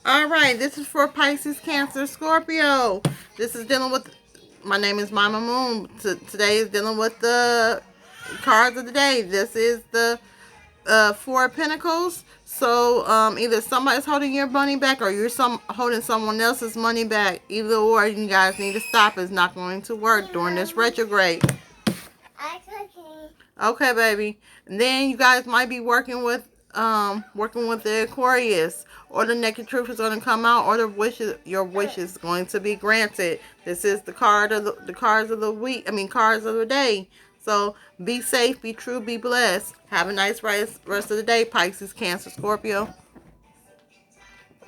All right, this is for Pisces, Cancer, Scorpio. This is dealing with. My name is Mama Moon. Today is dealing with the cards of the day. This is the Four of Pentacles. So either somebody's holding your money back or you're holding someone else's money back. Either or, you guys need to stop. It's not going to work during this retrograde. Okay, baby. And then you guys might be working with the Aquarius, or the naked truth is going to come out, or your wish is going to be granted. This is the cards of the week. I mean, cards of the day. So be safe, be true, be blessed. Have a nice rest of the day, Pisces, Cancer, Scorpio.